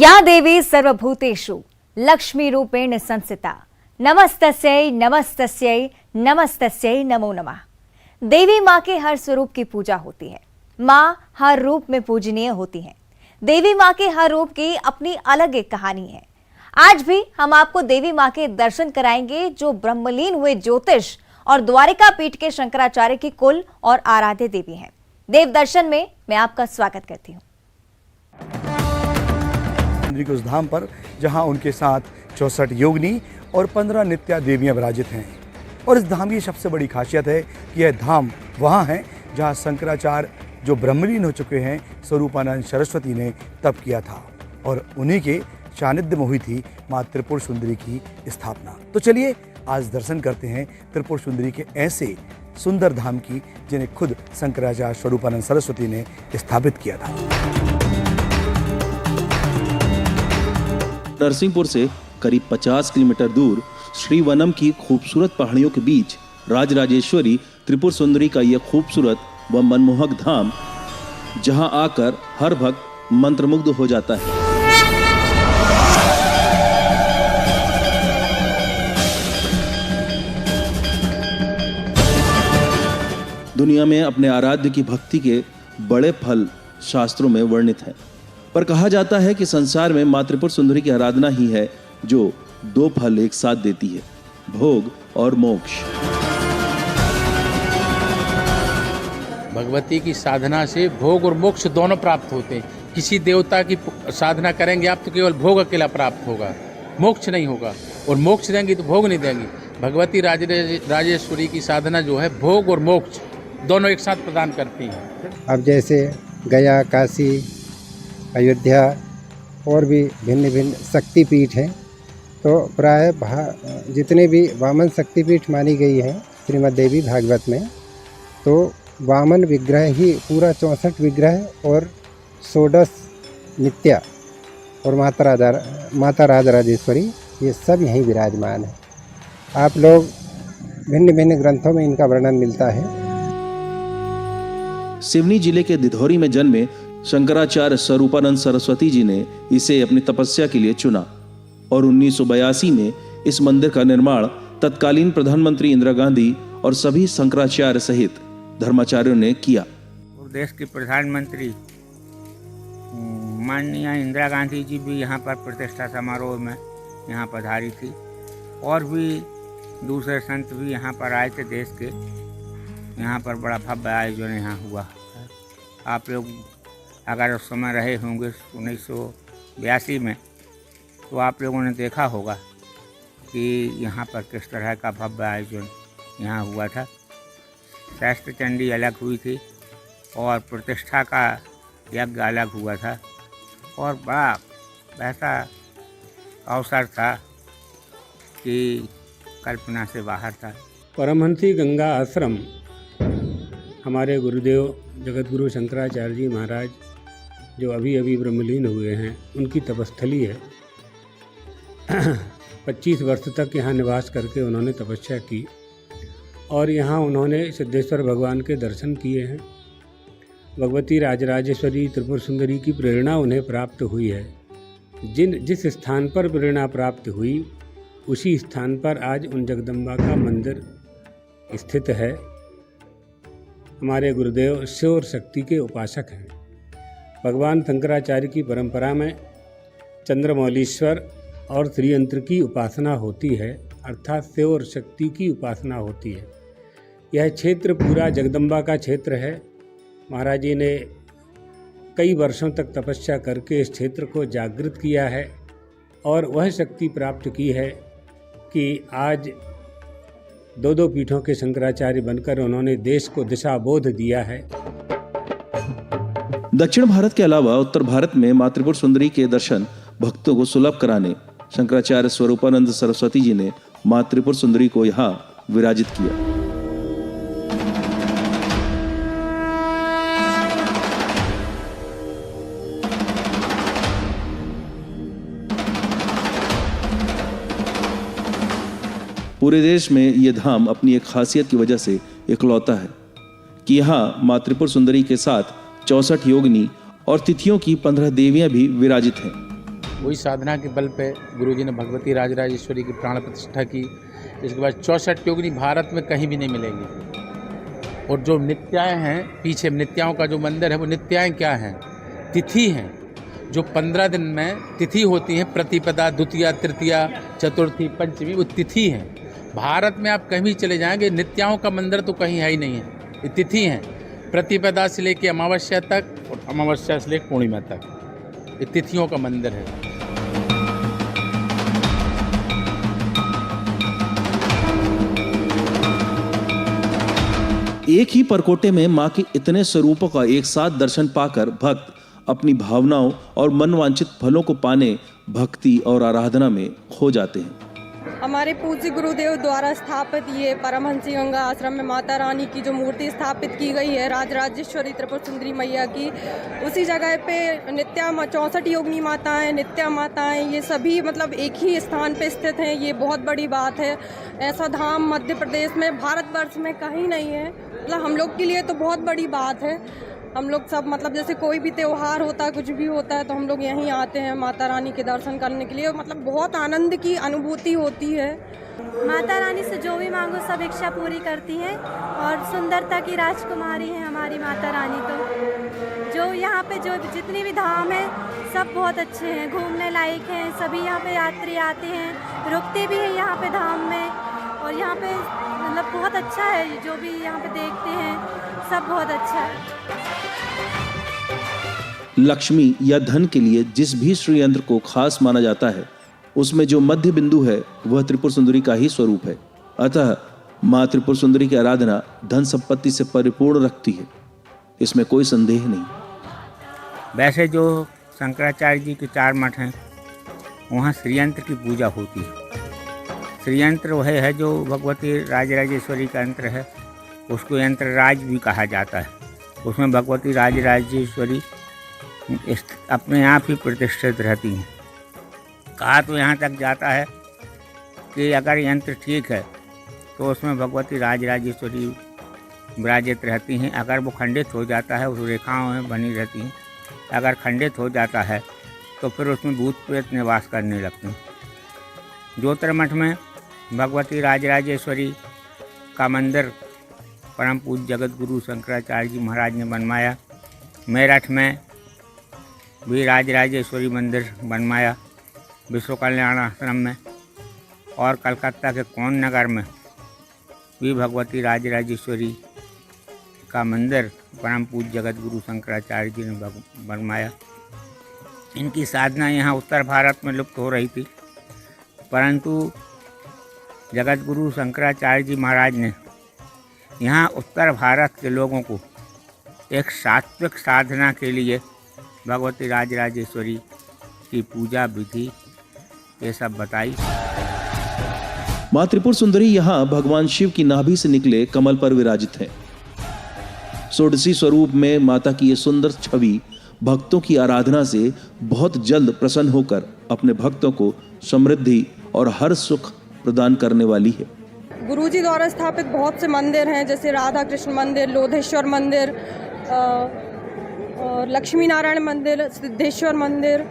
या देवी सर्वभूतेषु लक्ष्मी रूपेण संस्थिता नमस्तस्यै नमस्तस्यै नमस्तस्यै नमो नमः। देवी माँ के हर स्वरूप की पूजा होती है। माँ हर रूप में पूजनीय होती है। देवी माँ के हर रूप की अपनी अलग एक कहानी है। आज भी हम आपको देवी माँ के दर्शन कराएंगे जो ब्रह्मलीन हुए ज्योतिष और द्वारिका पीठ के शंकराचार्य की कुल और आराध्य देवी हैं। देव दर्शन में मैं आपका स्वागत करती हूँ। के उस धाम पर जहां उनके साथ 64 योगिनी और 15 नित्या देवियां विराजित हैं। और इस धाम की सबसे बड़ी खासियत है कि यह धाम वहां है जहां शंकराचार्य जो ब्रह्मलीन हो चुके हैं स्वरूपानंद सरस्वती ने तप किया था और उन्हीं के सानिध्य में हुई थी माँ त्रिपुर सुंदरी की स्थापना। तो चलिए आज दर्शन करते हैं त्रिपुर सुंदरी के ऐसे सुंदर धाम की जिन्हें खुद शंकराचार्य स्वरूपानंद सरस्वती ने स्थापित किया था। नरसिंहपुर से करीब 50 किलोमीटर दूर श्रीवनम की खूबसूरत पहाड़ियों के बीच राजराजेश्वरी त्रिपुर सुंदरी का यह खूबसूरत व मनमोहक धाम, जहां आकर हर भक्त मंत्रमुग्ध हो जाता है। दुनिया में अपने आराध्य की भक्ति के बड़े फल शास्त्रों में वर्णित हैं, पर कहा जाता है कि संसार में माँ त्रिपुर सुंदरी की आराधना ही है जो दो फल एक साथ देती है, भोग और मोक्ष। भगवती की साधना से भोग और मोक्ष दोनों प्राप्त होते हैं। किसी देवता की साधना करेंगे आप तो केवल भोग अकेला प्राप्त होगा, मोक्ष नहीं होगा। और मोक्ष देंगी तो भोग नहीं देंगी। भगवती राजेश्वरी की साधना जो है भोग और मोक्ष दोनों एक साथ प्रदान करती हैं। अब जैसे गया, काशी, अयोध्या और भी भिन्न भिन्न शक्तिपीठ हैं, तो प्राय जितने भी वामन शक्तिपीठ मानी गई हैं श्रीमद् देवी भागवत में, तो वामन विग्रह ही पूरा 64 विग्रह और 16 नित्या और माता राजराजेश्वरी ये सब यहीं विराजमान है। आप लोग भिन्न भिन्न ग्रंथों में इनका वर्णन मिलता है। सिवनी जिले के दिधौरी में जन्मे शंकराचार्य स्वरूपानंद सरस्वती जी ने इसे अपनी तपस्या के लिए चुना और 1982 में इस मंदिर का निर्माण तत्कालीन प्रधानमंत्री इंदिरा गांधी और सभी शंकराचार्य सहित धर्माचार्यों ने किया। देश की प्रधानमंत्री माननीय इंदिरा गांधी जी भी यहाँ पर प्रतिष्ठा समारोह में यहाँ पधारी थी और भी दूसरे संत भी यहाँ पर आए थे देश के। यहाँ पर बड़ा भव्य आयोजन यहाँ हुआ। आप लोग अगर उस समय रहे होंगे 1982 में, तो आप लोगों ने देखा होगा कि यहाँ पर किस तरह का भव्य आयोजन यहाँ हुआ था। शास्त्र चंडी अलग हुई थी और प्रतिष्ठा का यज्ञ अलग हुआ था और बड़ा ऐसा अवसर था कि कल्पना से बाहर था। परमहंसी गंगा आश्रम हमारे गुरुदेव जगतगुरु शंकराचार्य जी महाराज जो अभी अभी ब्रह्मलीन हुए हैं, उनकी तपस्थली है। 25 वर्ष तक यहाँ निवास करके उन्होंने तपस्या की और यहाँ उन्होंने सिद्धेश्वर भगवान के दर्शन किए हैं। भगवती राजराजेश्वरी त्रिपुर सुंदरी की प्रेरणा उन्हें प्राप्त हुई है। जिस स्थान पर प्रेरणा प्राप्त हुई उसी स्थान पर आज उन जगदम्बा का मंदिर स्थित है। हमारे गुरुदेव शिव और शक्ति के उपासक हैं। भगवान शंकराचार्य की परंपरा में चंद्रमौलीश्वर और त्रियंत्र की उपासना होती है, अर्थात शिव और शक्ति की उपासना होती है। यह क्षेत्र पूरा जगदम्बा का क्षेत्र है। महाराज जी ने कई वर्षों तक तपस्या करके इस क्षेत्र को जागृत किया है और वह शक्ति प्राप्त की है कि आज दो पीठों के शंकराचार्य बनकर उन्होंने देश को दिशा बोध दिया है। दक्षिण भारत के अलावा उत्तर भारत में माँ त्रिपुर सुंदरी के दर्शन भक्तों को सुलभ कराने शंकराचार्य स्वरूपानंद सरस्वती जी ने माँ त्रिपुर सुंदरी को यहाँ विराजित किया। पूरे देश में यह धाम अपनी एक खासियत की वजह से इकलौता है कि यहाँ माँ त्रिपुर सुंदरी के साथ 64 योगिनी और तिथियों की 15 देवियां भी विराजित हैं। वही साधना के बल पे गुरुजी ने भगवती राजराजेश्वरी की प्राण प्रतिष्ठा की। इसके बाद 64 योगिनी भारत में कहीं भी नहीं मिलेंगी। और जो नित्याएँ हैं, पीछे नित्याओं का जो मंदिर है, वो नित्याएँ क्या हैं? तिथि हैं। जो 15 दिन में तिथि होती हैं, प्रतिपदा, द्वितीया, तृतीया, चतुर्थी, पंचमी, वो तिथि हैं। भारत में आप कहीं भी चले जाएंगे, नित्याओं का मंदिर तो कहीं है ही नहीं है। ये तिथि हैं, प्रतिपदा से लेकर अमावस्या तक और अमावस्या से लेकर पूर्णिमा तक, ये तिथियों का मंदिर है। एक ही परकोटे में मां के इतने स्वरूपों का एक साथ दर्शन पाकर भक्त अपनी भावनाओं और मनवांछित फलों को पाने भक्ति और आराधना में खो जाते हैं। हमारे पूज्य गुरुदेव द्वारा स्थापित ये परमहंसी गंगा आश्रम में माता रानी की जो मूर्ति स्थापित की गई है, राजराजेश्वरी त्रिपुर सुंदरी मैया की, उसी जगह पे नित्या 64 योगिनी माताएं, नित्या माताएं, ये सभी मतलब एक ही स्थान पे स्थित हैं। ये बहुत बड़ी बात है। ऐसा धाम मध्य प्रदेश में, भारतवर्ष में कहीं नहीं है। मतलब हम लोग के लिए तो बहुत बड़ी बात है। हम लोग सब मतलब जैसे कोई भी त्यौहार होता है, कुछ भी होता है, तो हम लोग यहीं आते हैं माता रानी के दर्शन करने के लिए। मतलब बहुत आनंद की अनुभूति होती है। माता रानी से जो भी मांगो सब इच्छा पूरी करती हैं और सुंदरता की राजकुमारी है हमारी माता रानी। तो जो यहाँ पे जो जितनी भी धाम है सब बहुत अच्छे हैं, घूमने लायक हैं। सभी यहाँ पे यात्री आते हैं, रुकते भी हैं यहाँ पे धाम में। और यहाँ पे मतलब बहुत अच्छा है, जो भी यहाँ पे देखते हैं सब बहुत अच्छा है। लक्ष्मी या धन के लिए जिस भी श्री यंत्र को खास माना जाता है, उसमें जो मध्य बिंदु है वह त्रिपुर सुंदरी का ही स्वरूप है। अतः मां त्रिपुर सुंदरी की आराधना धन संपत्ति से परिपूर्ण रखती है, इसमें कोई संदेह नहीं। वैसे जो शंकराचार्य जी के 4 मठ हैं, वहाँ श्रीयंत्र की पूजा होती है। श्रीयंत्र वह है जो भगवती राजराजेश्वरी का यंत्र है, उसको यंत्र राज भी कहा जाता है। उसमें भगवती राजराजेश्वरी अपने आप ही प्रतिष्ठित रहती हैं। कहा तो यहाँ तक जाता है कि अगर यंत्र ठीक है तो उसमें भगवती राजराजेश्वरी विराजित रहती हैं। अगर वो खंडित हो जाता है, उस रेखाओं में बनी रहती हैं। अगर खंडित हो जाता है तो फिर उसमें भूत प्रेत निवास करने लगते हैं। ज्योतिर्मठ में भगवती राजराजेश्वरी का मंदिर परम पूज्य जगत गुरु शंकराचार्य जी महाराज ने बनवाया। मेरठ में भी राजराजेश्वरी मंदिर बनवाया विश्व कल्याण आश्रम में, और कलकत्ता के कौन नगर में भी भगवती राजराजेश्वरी का मंदिर परम पूज्य जगत गुरु शंकराचार्य जी ने बनवाया। इनकी साधना यहाँ उत्तर भारत में लुप्त हो रही थी, परंतु जगत गुरु शंकराचार्य जी महाराज ने यहाँ उत्तर भारत के लोगों को एक सात्विक साधना के लिए भगवती राजराजेश्वरी की पूजा विधि ये सब बताई। मां त्रिपुर सुंदरी यहाँ भगवान शिव की नाभि से निकले कमल पर विराजित है। षोडशी स्वरूप में माता की ये सुंदर छवि भक्तों की आराधना से बहुत जल्द प्रसन्न होकर अपने भक्तों को समृद्धि और हर सुख प्रदान करने वाली है। गुरुजी द्वारा स्थापित बहुत से मंदिर हैं, जैसे राधा कृष्ण मंदिर, लोधेश्वर मंदिर, और लक्ष्मी नारायण मंदिर, सिद्धेश्वर मंदिर,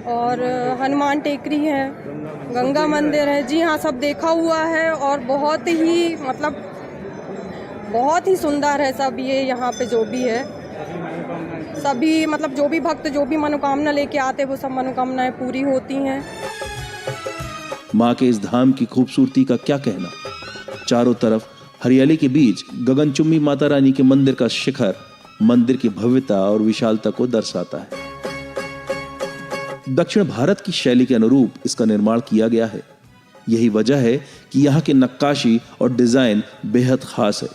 और हनुमान टेकरी है, गंगा मंदिर है। जी हाँ, सब देखा हुआ है और बहुत ही मतलब बहुत ही सुंदर है सब। ये यहाँ पे जो भी है सभी मतलब जो भी भक्त जो भी मनोकामना लेके आते वो सब मनोकामनाएं पूरी होती हैं। मां के इस धाम की खूबसूरती का क्या कहना। चारों तरफ हरियाली के बीच गगनचुम्बी माता रानी के मंदिर का शिखर मंदिर की भव्यता और विशालता को दर्शाता है। दक्षिण भारत की शैली के अनुरूप इसका निर्माण किया गया है। यही वजह है कि यहाँ की नक्काशी और डिजाइन बेहद खास है।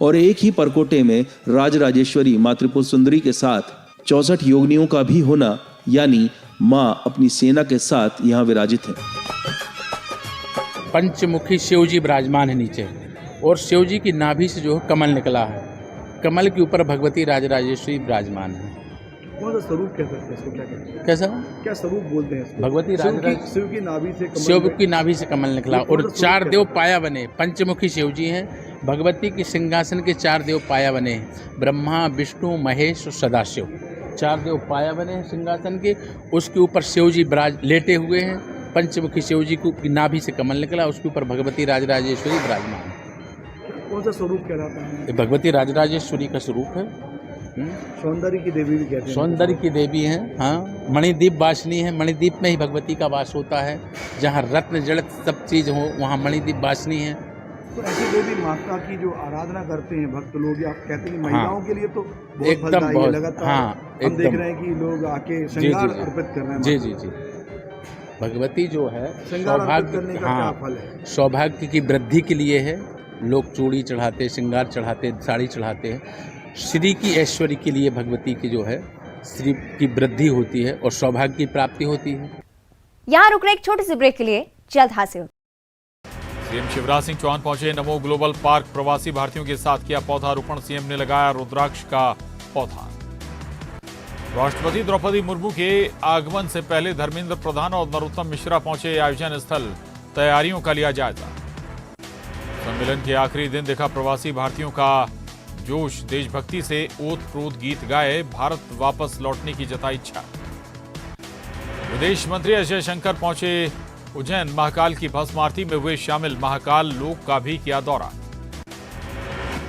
और एक ही परकोटे में राजराजेश्वरी मां त्रिपुर सुंदरी के साथ 64 योगिनियों का भी होना, यानी मां अपनी सेना के साथ यहाँ विराजित है। पंचमुखी शिव जी विराजमान है नीचे, और शिव जी की नाभि से जो है कमल निकला है। कमल के ऊपर भगवती राजराजेश्वरी विराजमान है। कौन सा स्वरूप कह सकते हैं इसको, क्या कहते हैं? कैसा क्या स्वरूप बोलते हैं इसको? भगवती शिव की नाभि से कमल, शिव की नाभि से कमल निकला, और 4 देव पाया बने। पंचमुखी शिव जी हैं। भगवती के सिंहासन के 4 देव पाया बने, ब्रह्मा, विष्णु, महेश और सदाशिव। 4 देव पाया बने हैं सिंहासन के, उसके ऊपर शिव जी विराज लेटे हुए हैं, पंचमुखी शिव जी की नाभि से कमल निकला, उसके ऊपर भगवती राजराजेश्वरी विराजमान है। कौन सा स्वरूप कहलाता है? ये भगवती राजराजेश्वरी का स्वरूप है। सौंदर्य की देवी भी कहते हैं। सौंदर्य की देवी हैं। हाँ, मणिदीप वासिनी है। मणिदीप में ही भगवती का वास होता है। जहाँ रत्न जड़त सब चीज़ हो वहाँ मणिदीप वासिनी है। तो ऐसी देवी माता की जो आराधना करते हैं भक्त लोग, आप कहते हैं महिलाओं के लिए तो बहुत एकदम फलदायी है। बहुत, लगातार हाँ, हम देख एकदम। रहे हैं कि लोग आके श्रृंगार अर्पित कर रहे हैं। जी जी जी। भगवती जो है श्रृंगार अर्पित करने सौभाग्य, का क्या हाँ, फल है? सौभाग्य की वृद्धि के लिए है। लोग चूड़ी चढ़ाते, श्रृंगार चढ़ाते, साड़ी चढ़ाते हैं। श्री की ऐश्वर्य के लिए भगवती की जो है श्री की वृद्धि होती है और सौभाग्य की प्राप्ति होती है। यहाँ रुक रहे एक छोटे से ब्रेक के लिए, जल्द हाजिर। सीएम शिवराज सिंह चौहान पहुंचे नमो ग्लोबल पार्क, प्रवासी भारतीयों के साथ किया पौधारोपण। सीएम ने लगाया रुद्राक्ष का पौधा। राष्ट्रपति द्रौपदी मुर्मू के आगमन से पहले धर्मेंद्र प्रधान और नरोत्तम मिश्रा पहुंचे आयोजन स्थल, तैयारियों का लिया जायजा। सम्मेलन के आखिरी दिन देखा प्रवासी भारतीयों का जोश, देशभक्ति से ओत-प्रोत गीत गाए, भारत वापस लौटने की जताई इच्छा। विदेश मंत्री एस जयशंकर पहुंचे उज्जैन, महाकाल की भस्म आरती में हुए शामिल। महाकाल लोक का भी किया दौरा।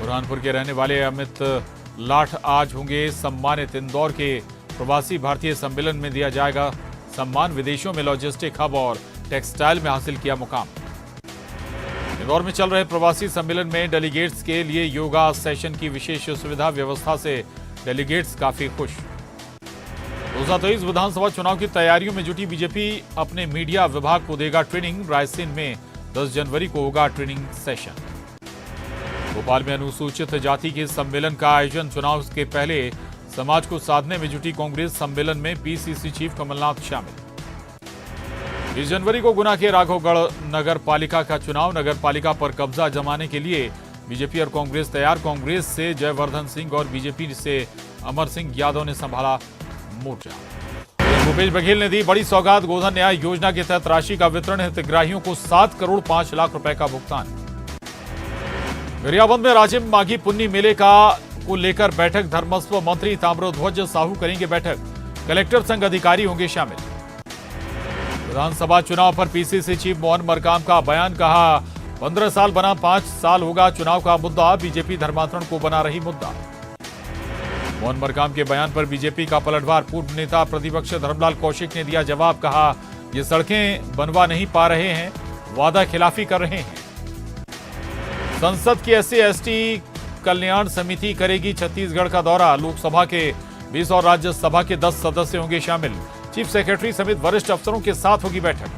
बुरहानपुर के रहने वाले अमित लाठ आज होंगे सम्मानित। इंदौर के प्रवासी भारतीय सम्मेलन में दिया जाएगा सम्मान। विदेशों में लॉजिस्टिक हब और टेक्सटाइल में हासिल किया मुकाम। इंदौर में चल रहे प्रवासी सम्मेलन में डेलीगेट्स के लिए योगा सेशन की विशेष सुविधा व्यवस्था से डेलीगेट्स काफी खुश। 2023 विधानसभा चुनाव की तैयारियों में जुटी बीजेपी अपने मीडिया विभाग को देगा ट्रेनिंग। रायसेन में 10 जनवरी को होगा ट्रेनिंग सेशन। भोपाल में अनुसूचित जाति के सम्मेलन का आयोजन। चुनाव के पहले समाज को साधने में जुटी कांग्रेस। सम्मेलन में पीसीसी चीफ कमलनाथ शामिल। 20 जनवरी को गुना के राघवगढ़ नगर पालिका का चुनाव। नगर पालिका पर कब्जा जमाने के लिए बीजेपी और कांग्रेस तैयार। कांग्रेस से जयवर्धन सिंह और बीजेपी से अमर सिंह यादव ने संभाला मोर्चा। भूपेश बघेल ने दी बड़ी सौगात। गोधन न्याय योजना के तहत राशि का वितरण। हितग्राहियों को 7 करोड़ 5 लाख रुपए का भुगतान। गरियाबंद में राजिम माघी पुन्नी मेले को लेकर बैठक। धर्मस्व मंत्री ताम्रध्वज साहू करेंगे बैठक। कलेक्टर संघ अधिकारी होंगे शामिल। विधानसभा चुनाव पर पीसीसी चीफ मोहन मरकाम का बयान। कहा 15 साल बना 5 साल होगा चुनाव का मुद्दा। बीजेपी धर्मांतरण को बना रही मुद्दा। मोहन मरकाम के बयान पर बीजेपी का पलटवार। पूर्व नेता प्रतिपक्ष धर्मलाल कौशिक ने दिया जवाब। कहा ये सड़कें बनवा नहीं पा रहे हैं, वादा खिलाफी कर रहे हैं। संसद की SC/ST कल्याण समिति करेगी छत्तीसगढ़ का दौरा। लोकसभा के 20 और राज्यसभा के 10 सदस्य होंगे शामिल। चीफ सेक्रेटरी समेत वरिष्ठ अफसरों के साथ होगी बैठक।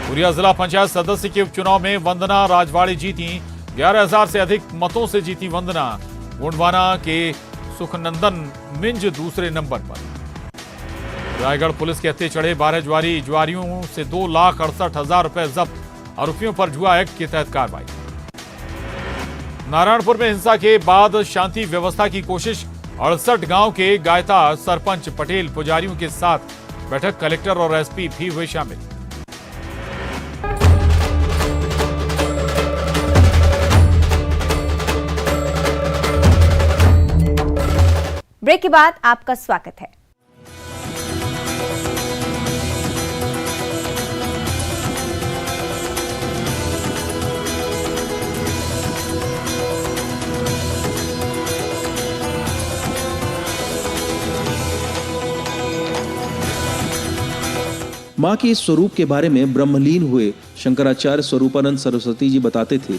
पुरिया जिला पंचायत सदस्य के उपचुनाव में वंदना राजवाड़ी जीती। 11,000 से अधिक मतों से जीती वंदना। गोंडवाना के सुखनंदन मिंज दूसरे नंबर पर। रायगढ़ पुलिस के हत्थे चढ़े 12 जुआरियों से 2,68,000 रुपए जब्त। आरोपियों पर जुआ एक्ट के तहत कार्रवाई। नारायणपुर में हिंसा के बाद शांति व्यवस्था की कोशिश। 68 गांव के गायता सरपंच पटेल पुजारियों के साथ बैठक। कलेक्टर और एसपी भी हुए शामिल। ब्रेक के बाद आपका स्वागत है। मां के इस स्वरूप के बारे में ब्रह्मलीन हुए शंकराचार्य स्वरूपानंद सरस्वती जी बताते थे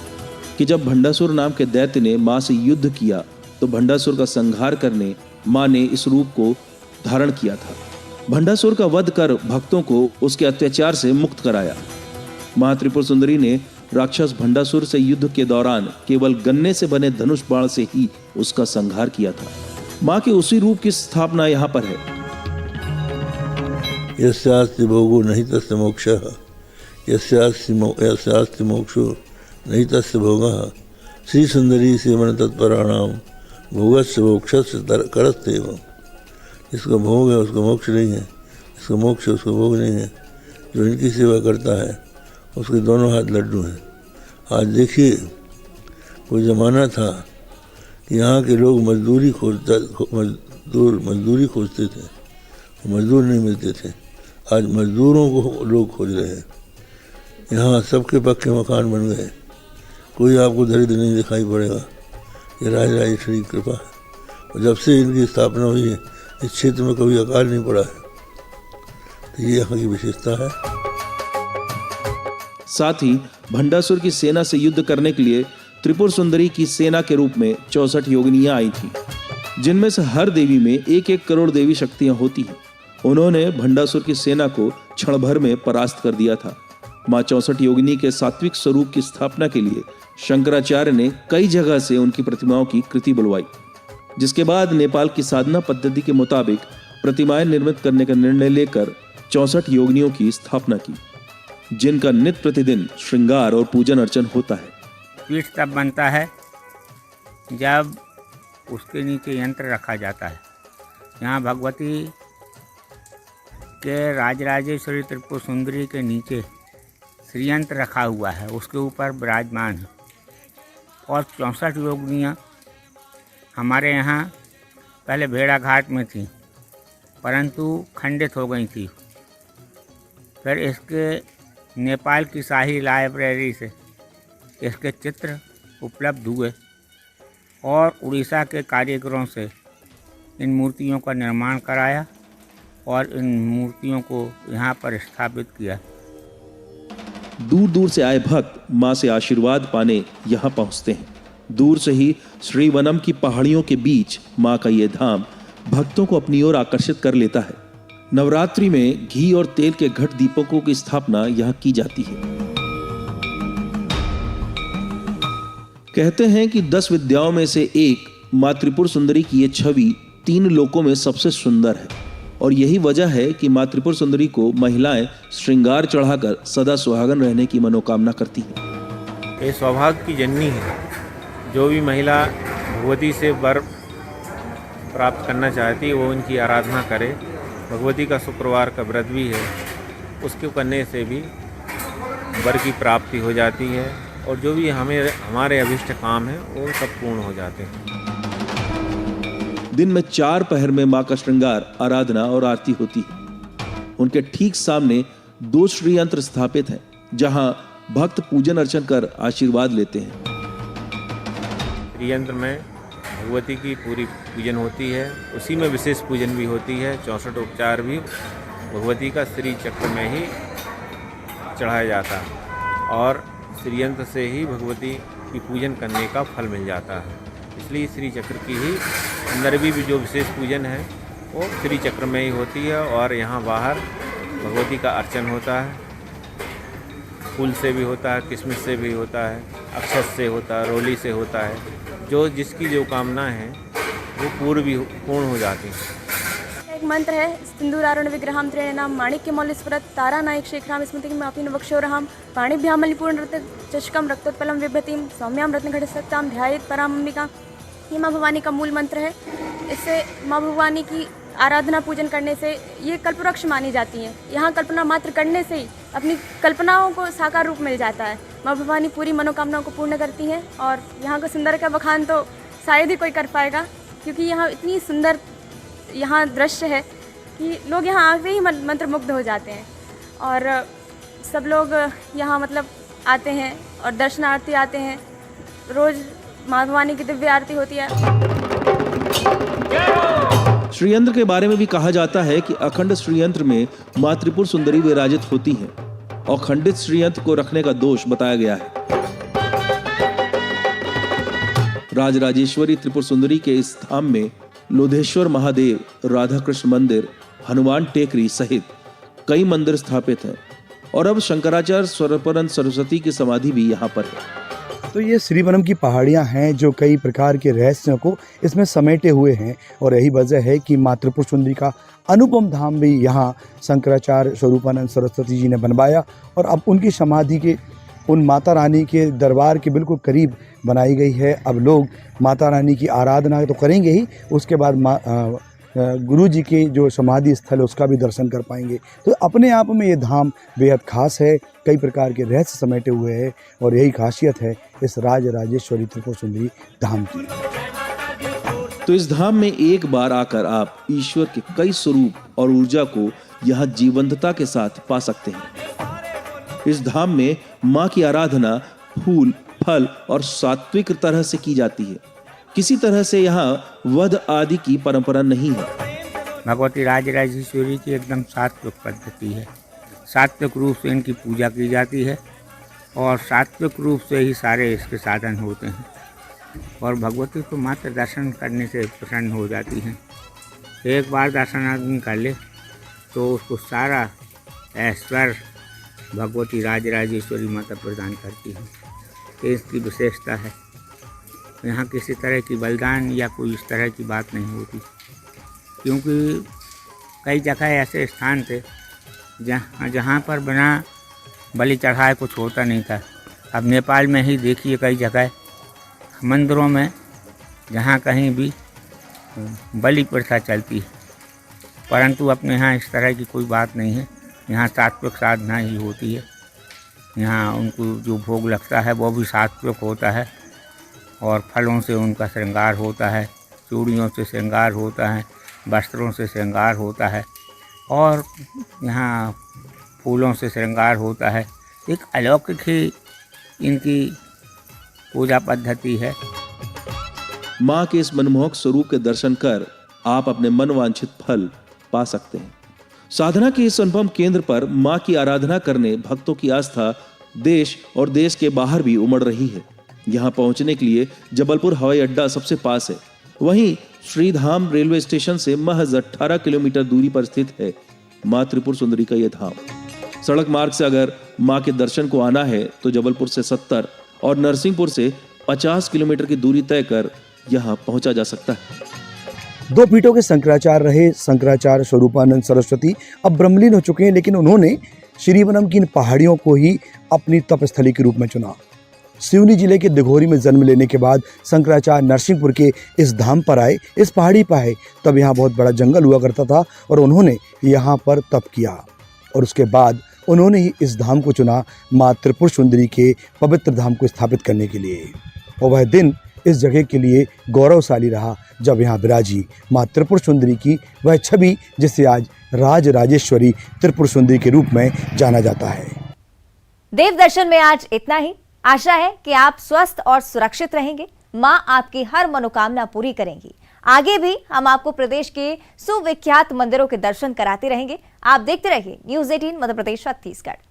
कि जब भंडासुर नाम के दैत्य ने मां से युद्ध किया तो भंडासुर का संहार करने मां ने इस रूप को धारण किया था। भंडासुर का वध कर भक्तों को उसके अत्याचार से मुक्त कराया। मां त्रिपुर सुंदरी ने राक्षस भंडासुर से युद्ध के दौरान केवल गन्ने से बने धनुष बाण से ही उसका संहार किया था। मां के उसी रूप की स्थापना यहाँ पर है। यस्यास्ति भोगो नहीं तस्य मोक्षः, यस्यास्ति मोक्षो नहीं तस्य भोगः। श्री सुंदरी सेवन तत्पराणाम भोगस्य मोक्षस्य करस्तेव। जिसका भोग है उसका मोक्ष नहीं है, जिसका मोक्ष है उसका भोग नहीं है। जो इनकी सेवा करता है उसके दोनों हाथ लड्डू हैं। आज देखिए, कोई ज़माना था कि यहाँ के लोग दूर मजदूरी खोजते थे, मजदूर नहीं मिलते थे। आज मजदूरों को लोग खोज रहे हैं। यहाँ सबके पक्के मकान बन गए, कोई आपको दरिद्र नहीं दिखाई पड़ेगा। ये राजराजेश्वरी की कृपा है। और जब से इनकी स्थापना हुई है इस क्षेत्र में कभी अकाल नहीं पड़ा है, तो ये यहाँ की विशेषता है। साथ ही भंडासुर की सेना से युद्ध करने के लिए त्रिपुर सुंदरी की सेना के रूप में 64 योगिनियां आई थीं, जिनमें से हर देवी में 1-1 करोड़ देवी शक्तियां होती हैं। उन्होंने भंडासुर की सेना को क्षण भर में परास्त कर दिया था। मां 64 योगिनी के सात्विक स्वरूप की स्थापना के लिए शंकराचार्य ने कई जगह से उनकी प्रतिमाओं की कृति बुलवाई, जिसके बाद नेपाल की साधना पद्धति के मुताबिक प्रतिमाएं निर्मित करने का निर्णय लेकर 64 योगिनियों की स्थापना की, जिनका नित्य प्रतिदिन श्रृंगार और पूजन अर्चन होता है। पीठ तब बनता है जब उसके नीचे यंत्र रखा जाता है। यहाँ भगवती के राजराजेश्वरी त्रिपुर सुंदरी के नीचे श्रीयंत्र रखा हुआ है, उसके ऊपर विराजमान है। और 64 योगिनियाँ हमारे यहाँ पहले भेड़ा घाट में थी, परंतु खंडित हो गई थी। फिर इसके नेपाल की शाही लाइब्रेरी से इसके चित्र उपलब्ध हुए और उड़ीसा के कारीगरों से इन मूर्तियों का निर्माण कराया और इन मूर्तियों को यहाँ पर स्थापित किया। दूर दूर से आए भक्त मां से आशीर्वाद पाने यहाँ पहुँचते हैं। दूर से ही श्रीवनम की पहाड़ियों के बीच मां का ये धाम भक्तों को अपनी ओर आकर्षित कर लेता है। नवरात्रि में घी और तेल के घट दीपकों की स्थापना यहाँ की जाती है। कहते हैं कि 10 विद्याओं में से एक मां त्रिपुर सुंदरी की ये छवि 3 लोकों में सबसे सुंदर है, और यही वजह है कि मां त्रिपुर सुंदरी को महिलाएं श्रृंगार चढ़ाकर सदा सुहागन रहने की मनोकामना करती हैं। ये सौभाग्य की जननी है। जो भी महिला भगवती से वर प्राप्त करना चाहती है वो इनकी आराधना करे। भगवती का शुक्रवार का व्रत भी है, उसके करने से भी वर की प्राप्ति हो जाती है और जो भी हमारे अभिष्ट काम हैं वो सब पूर्ण हो जाते हैं। दिन में 4 पहर में मां का श्रृंगार, आराधना और आरती होती है। उनके ठीक सामने 2 श्रीयंत्र स्थापित हैं, जहां भक्त पूजन अर्चन कर आशीर्वाद लेते हैं। श्रीयंत्र में भगवती की पूरी पूजन होती है, उसी में विशेष पूजन भी होती है। 64 उपचार भी भगवती का श्री चक्र में ही चढ़ाया जाता है और श्रीयंत्र से ही भगवती की पूजन करने का फल मिल जाता है। इसलिए श्री चक्र की ही अंदर भी जो विशेष पूजन है वो श्री चक्र में ही होती है। और यहाँ बाहर भगवती का अर्चन होता है, फूल से भी होता है, किशमिश से भी होता है, अक्षत से होता है, रोली से होता है। जो जिसकी जो कामना है वो पूर्ण हो जाती है। एक मंत्र है, सिंदूरारुण विग्रहम त्रिणेनाम माणिक्यमौलिस्फुरत् तारानायक शेखराम स्मृतिं मापि वक्षोरहम पाणिभ्यां मणिपूर्ण चषकम रक्तोत्पलम विभ्रतिम सौम्याम रत्नघटसत्ताम ध्यायेत् पराम्बिका। ये माँ भवानी का मूल मंत्र है। इससे माँ भवानी की आराधना पूजन करने से ये कल्पवृक्ष मानी जाती हैं। यहाँ कल्पना मात्र करने से ही अपनी कल्पनाओं को साकार रूप मिल जाता है। माँ भवानी पूरी मनोकामनाओं को पूर्ण करती हैं और यहाँ का सुंदर का बखान तो शायद ही कोई कर पाएगा, क्योंकि यहाँ इतनी सुंदर यहाँ दृश्य है कि लोग यहाँ आते ही मंत्रमुग्ध हो जाते हैं। और सब लोग यहाँ मतलब आते हैं और दर्शनार्थी आते हैं। रोज़ माँ भवानी की दिव्य आरती होती है। श्रीयंत्र के बारे में भी कहा जाता है कि अखंड श्रीयंत्र में मां त्रिपुर सुंदरी विराजित होती हैं और खंडित श्रीयंत्र को रखने का दोष बताया गया है। राजराजेश्वरी त्रिपुर सुंदरी के इस धाम में लोधेश्वर महादेव, राधा कृष्ण मंदिर, हनुमान टेकरी सहित कई मंदिर स्थापित हैं और अब शंकराचार्य स्वरूपानंद सरस्वती की समाधि भी यहाँ पर है। तो ये श्रीवनम की पहाड़ियाँ हैं जो कई प्रकार के रहस्यों को इसमें समेटे हुए हैं और यही वजह है कि मां त्रिपुर सुंदरी का अनुपम धाम भी यहाँ शंकराचार्य स्वरूपानंद सरस्वती जी ने बनवाया और अब उनकी समाधि के उन माता रानी के दरबार के बिल्कुल करीब बनाई गई है। अब लोग माता रानी की आराधना तो करेंगे ही, उसके बाद गुरु जी के जो समाधि स्थल है उसका भी दर्शन कर पाएंगे। तो अपने आप में ये धाम बेहद खास है, कई प्रकार के रहस्य समेटे हुए हैं और यही खासियत है इस राजराजेश्वरी त्रिपुर सुंदरी धाम की। तो इस धाम में एक बार आकर आप ईश्वर के कई स्वरूप और ऊर्जा को यहाँ जीवंतता के साथ पा सकते हैं। इस धाम में माँ की आराधना फूल, फल और सात्विक तरह से की जाती है। किसी तरह से यहाँ वध आदि की परंपरा नहीं है। भगवती राजराजेश्वरी की एकदम सात्विक पद्धति है। सात्विक रूप से इनकी पूजा की जाती है और सात्विक रूप से ही सारे इसके साधन होते हैं और भगवती को मात्र दर्शन करने से प्रसन्न हो जाती हैं। एक बार दर्शन आदमी कर ले तो उसको सारा ऐश्वर्य भगवती राजराजेश्वरी माता प्रदान करती है। ये इसकी विशेषता है। यहाँ किसी तरह की बलिदान या कोई इस तरह की बात नहीं होती, क्योंकि कई जगह ऐसे स्थान थे जहाँ पर बिना बलि चढ़ाए कुछ होता नहीं था। अब नेपाल में ही देखिए कई जगह मंदिरों में जहाँ कहीं भी बलि प्रथा चलती है, परंतु अपने यहाँ इस तरह की कोई बात नहीं है। यहाँ सात्विक साधना ही होती है। यहाँ उनको जो भोग लगता है वो भी सात्विक होता है और फलों से उनका श्रृंगार होता है, चूड़ियों से श्रृंगार होता है, वस्त्रों से श्रृंगार होता है और यहाँ फूलों से श्रृंगार होता है। एक अलौकिक ही इनकी पूजा पद्धति है। माँ के इस मनमोहक स्वरूप के दर्शन कर आप अपने मनवांछित फल पा सकते हैं। साधना के इस अनुपम केंद्र पर माँ की आराधना करने भक्तों की आस्था देश और देश के बाहर भी उमड़ रही है। यहाँ पहुंचने के लिए जबलपुर हवाई अड्डा सबसे पास है। वहीं श्रीधाम रेलवे स्टेशन से महज 18 किलोमीटर दूरी पर स्थित है माँ त्रिपुर सुंदरी का यह धाम। सड़क मार्ग से अगर माँ के दर्शन को आना है तो जबलपुर से 70 और नरसिंहपुर से 50 किलोमीटर की दूरी तय कर यहाँ पहुंचा जा सकता है। 2 पीठों के शंकराचार्य रहे शंकराचार्य स्वरूपानंद सरस्वती अब ब्रह्मलीन हो चुके हैं, लेकिन उन्होंने श्रीवनम की इन पहाड़ियों को ही अपनी तपस्थली के रूप में चुना। सिवनी जिले के दिघोरी में जन्म लेने के बाद शंकराचार्य नरसिंहपुर के इस धाम पर आए, इस पहाड़ी पर आए। तब यहाँ बहुत बड़ा जंगल हुआ करता था और उन्होंने यहाँ पर तप किया और उसके बाद उन्होंने ही इस धाम को चुना माँ त्रिपुर सुंदरी के पवित्र धाम को स्थापित करने के लिए। और वह दिन इस जगह के लिए गौरवशाली रहा जब यहाँ विराजी माँ त्रिपुर सुंदरी की वह छवि जिसे आज राज राजेश्वरी त्रिपुर सुंदरी के रूप में जाना जाता है। देव दर्शन में आज इतना ही। आशा है कि आप स्वस्थ और सुरक्षित रहेंगे। माँ आपकी हर मनोकामना पूरी करेंगी। आगे भी हम आपको प्रदेश के सुविख्यात मंदिरों के दर्शन कराते रहेंगे। आप देखते रहिए न्यूज़ 18 मध्य प्रदेश छत्तीसगढ़।